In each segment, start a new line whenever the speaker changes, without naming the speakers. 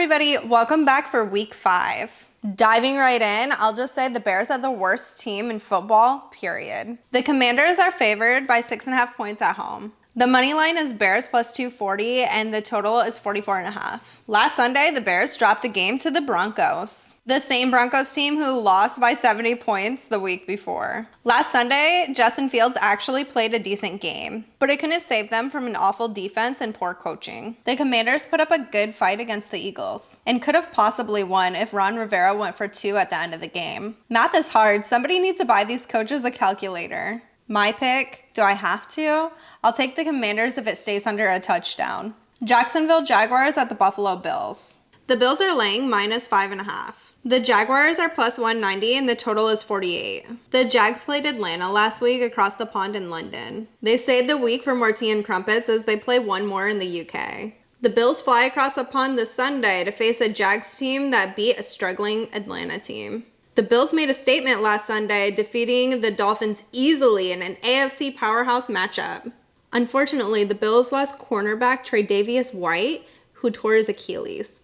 everybody, welcome back for week 5. Diving right in, I'll just say the Bears are the worst team in football, period. The Commanders are favored by 6.5 points at home. The money line is Bears plus 240 and the total is 44.5. Last Sunday, the Bears dropped a game to the Broncos, the same Broncos team who lost by 70 points the week before. Last Sunday, Justin Fields actually played a decent game, but it couldn't save them from an awful defense and poor coaching. The Commanders put up a good fight against the Eagles and could have possibly won if Ron Rivera went for 2 at the end of the game. Math is hard. Somebody needs to buy these coaches a calculator. My pick, do I have to? I'll take the Commanders if it stays under a touchdown. Jacksonville Jaguars at the Buffalo Bills. The Bills are laying minus 5.5. The Jaguars are plus 190 and the total is 48. The Jags played Atlanta last week across the pond in London. They stayed the week for more tea and crumpets as they play one more in the UK. The Bills fly across the pond this Sunday to face a Jags team that beat a struggling Atlanta team. The Bills made a statement last Sunday, defeating the Dolphins easily in an AFC powerhouse matchup. Unfortunately, the Bills lost cornerback Tre'Davious White, who tore his Achilles.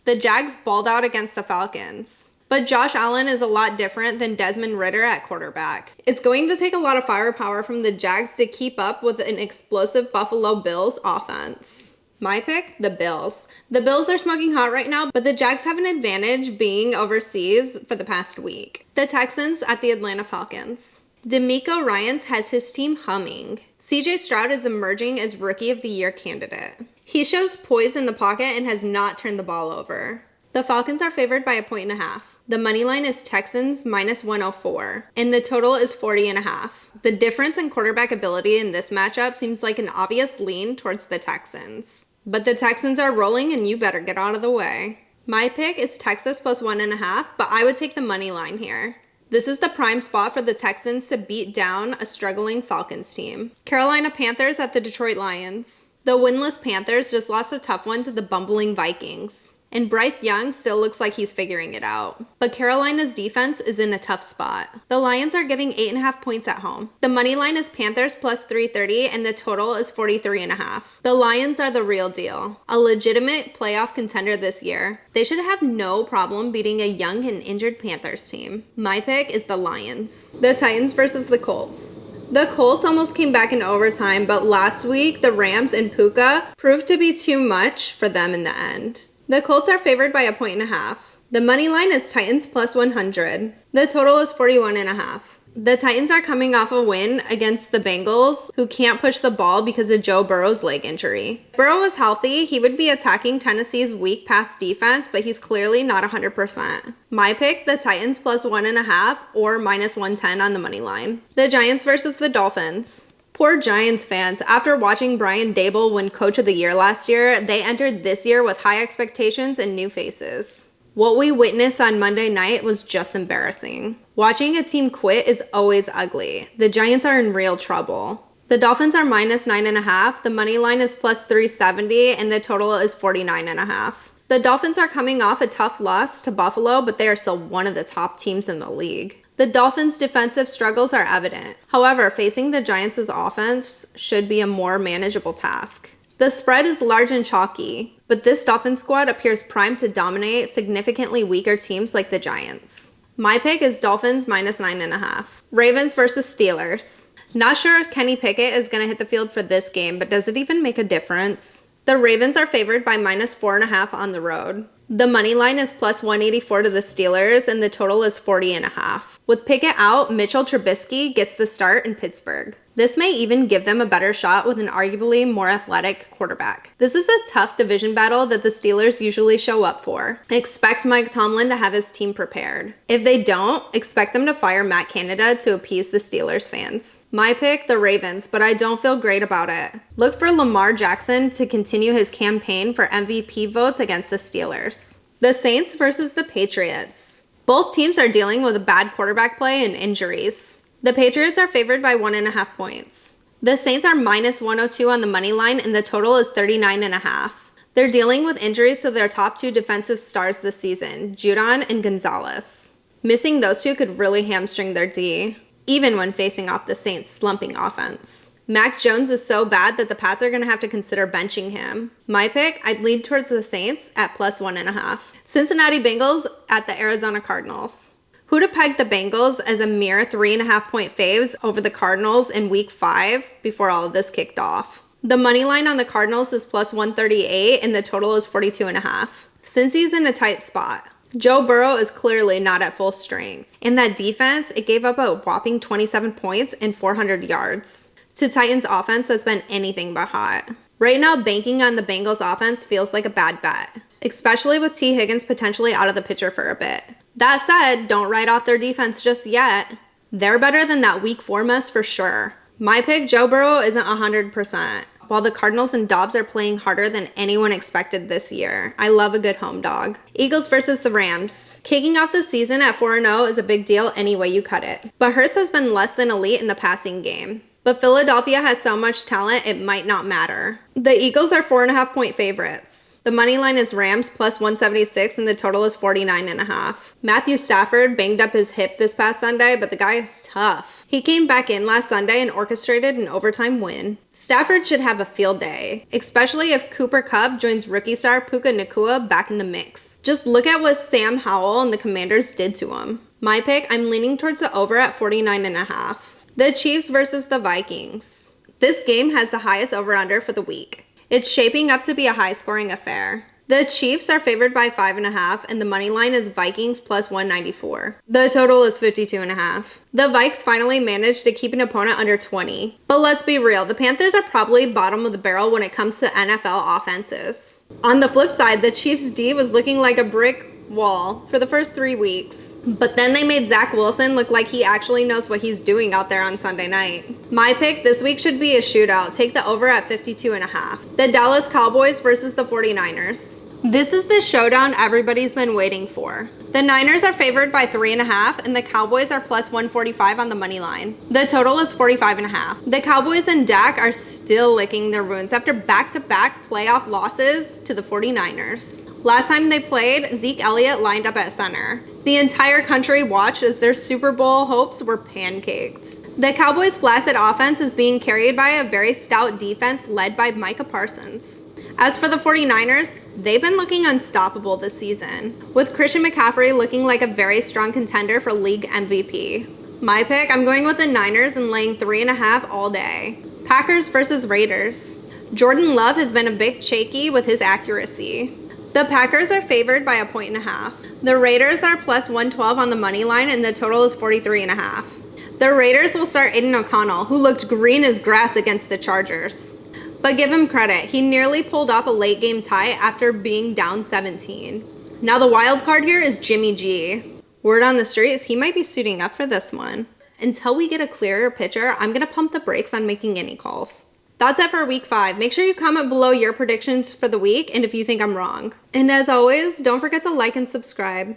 The Jags balled out against the Falcons. But Josh Allen is a lot different than Desmond Ridder at quarterback. It's going to take a lot of firepower from the Jags to keep up with an explosive Buffalo Bills offense. My pick, the Bills. The Bills are smoking hot right now, but the Jags have an advantage being overseas for the past week. The Texans at the Atlanta Falcons. DeMeco Ryans has his team humming. CJ Stroud is emerging as Rookie of the Year candidate. He shows poise in the pocket and has not turned the ball over. The Falcons are favored by 1.5. The money line is Texans minus 104, and the total is 40.5. The difference in quarterback ability in this matchup seems like an obvious lean towards the Texans. But the Texans are rolling and you better get out of the way. My pick is Texas plus 1.5, but I would take the money line here. This is the prime spot for the Texans to beat down a struggling Falcons team. Carolina Panthers at the Detroit Lions. The winless Panthers just lost a tough one to the bumbling Vikings. And Bryce Young still looks like he's figuring it out. But Carolina's defense is in a tough spot. The Lions are giving 8.5 points at home. The money line is Panthers plus 330 and the total is 43.5. The Lions are the real deal. A legitimate playoff contender this year. They should have no problem beating a young and injured Panthers team. My pick is the Lions. The Titans versus the Colts. The Colts almost came back in overtime, but last week the Rams and Puka proved to be too much for them in the end. The Colts are favored by 1.5. The money line is Titans plus 100. The total is 41.5. The Titans are coming off a win against the Bengals, who can't push the ball because of Joe Burrow's leg injury. If Burrow was healthy, he would be attacking Tennessee's weak pass defense, but he's clearly not 100%. My pick, the Titans plus 1.5 or minus 110 on the money line. The Giants versus the Dolphins. Poor Giants fans. After watching Brian Daboll win Coach of the Year last year, they entered this year with high expectations and new faces. What we witnessed on Monday night was just embarrassing. Watching a team quit is always ugly. The Giants are in real trouble. The Dolphins are minus 9.5, the money line is plus 370, and the total is 49.5. The Dolphins are coming off a tough loss to Buffalo, but they are still one of the top teams in the league. The Dolphins' defensive struggles are evident. However, facing the Giants' offense should be a more manageable task. The spread is large and chalky, but this Dolphins squad appears primed to dominate significantly weaker teams like the Giants. My pick is Dolphins minus 9.5. Ravens versus Steelers. Not sure if Kenny Pickett is going to hit the field for this game, but does it even make a difference? The Ravens are favored by minus 4.5 on the road. The money line is plus 184 to the Steelers, and the total is 40.5. With Pickett out, Mitchell Trubisky gets the start in Pittsburgh. This may even give them a better shot with an arguably more athletic quarterback. This is a tough division battle that the Steelers usually show up for. Expect Mike Tomlin to have his team prepared. If they don't, expect them to fire Matt Canada to appease the Steelers fans. My pick, the Ravens, but I don't feel great about it. Look for Lamar Jackson to continue his campaign for MVP votes against the Steelers. The Saints versus the Patriots. Both teams are dealing with bad quarterback play and injuries. The Patriots are favored by 1.5 points. The Saints are minus 102 on the money line and the total is 39.5. They're dealing with injuries to their top 2 defensive stars this season, Judon and Gonzalez. Missing those two could really hamstring their D, even when facing off the Saints' slumping offense. Mac Jones is so bad that the Pats are going to have to consider benching him. My pick, I'd lead towards the Saints at +1.5. Cincinnati Bengals at the Arizona Cardinals. Who to peg the Bengals as a mere 3.5-point faves over the Cardinals in week 5 before all of this kicked off? The money line on the Cardinals is +138 and the total is 42.5. Cincy's in a tight spot. Joe Burrow is clearly not at full strength. In that defense, it gave up a whopping 27 points and 400 yards to Titans offense that's been anything but hot. Right now, banking on the Bengals offense feels like a bad bet, especially with T. Higgins potentially out of the picture for a bit. That said, don't write off their defense just yet. They're better than that week 4 mess for sure. My pick, Joe Burrow, isn't 100%, while the Cardinals and Dobbs are playing harder than anyone expected this year. I love a good home dog. Eagles versus the Rams. Kicking off the season at 4-0 is a big deal any way you cut it, but Hurts has been less than elite in the passing game. But Philadelphia has so much talent, it might not matter. The Eagles are 4.5-point favorites. The money line is Rams +176 and the total is 49.5. Matthew Stafford banged up his hip this past Sunday, but the guy is tough. He came back in last Sunday and orchestrated an overtime win. Stafford should have a field day, especially if Cooper Kupp joins rookie star Puka Nacua back in the mix. Just look at what Sam Howell and the Commanders did to him. My pick, I'm leaning towards the over at 49.5. The Chiefs versus the Vikings. This game has the highest over-under for the week. It's shaping up to be a high-scoring affair. The Chiefs are favored by 5.5, and the money line is Vikings +194. The total is 52.5. The Vikes finally managed to keep an opponent under 20. But let's be real, the Panthers are probably bottom of the barrel when it comes to NFL offenses. On the flip side, the Chiefs' D was looking like a brick wall for the first 3 weeks. But then they made Zach Wilson look like he actually knows what he's doing out there on Sunday night. My pick this week should be a shootout. Take the over at 52.5. The Dallas Cowboys versus the 49ers. This is the showdown everybody's been waiting for. The Niners are favored by 3.5 and the Cowboys are +145 on the money line. The total is 45.5. The Cowboys and Dak are still licking their wounds after back-to-back playoff losses to the 49ers. Last time they played, Zeke Elliott lined up at center. The entire country watched as their Super Bowl hopes were pancaked. The Cowboys' flaccid offense is being carried by a very stout defense led by Micah Parsons. As for the 49ers, they've been looking unstoppable this season, with Christian McCaffrey looking like a very strong contender for league MVP. My pick, I'm going with the Niners and laying 3.5 all day. Packers versus Raiders. Jordan Love has been a bit shaky with his accuracy. The Packers are favored by 1.5. The Raiders are +112 on the money line and the total is 43.5. The Raiders will start Aiden O'Connell, who looked green as grass against the Chargers. But give him credit, he nearly pulled off a late game tie after being down 17. Now the wild card here is Jimmy G. Word on the street is he might be suiting up for this one. Until we get a clearer picture, I'm going to pump the brakes on making any calls. That's it for week 5. Make sure you comment below your predictions for the week and if you think I'm wrong. And as always, don't forget to like and subscribe.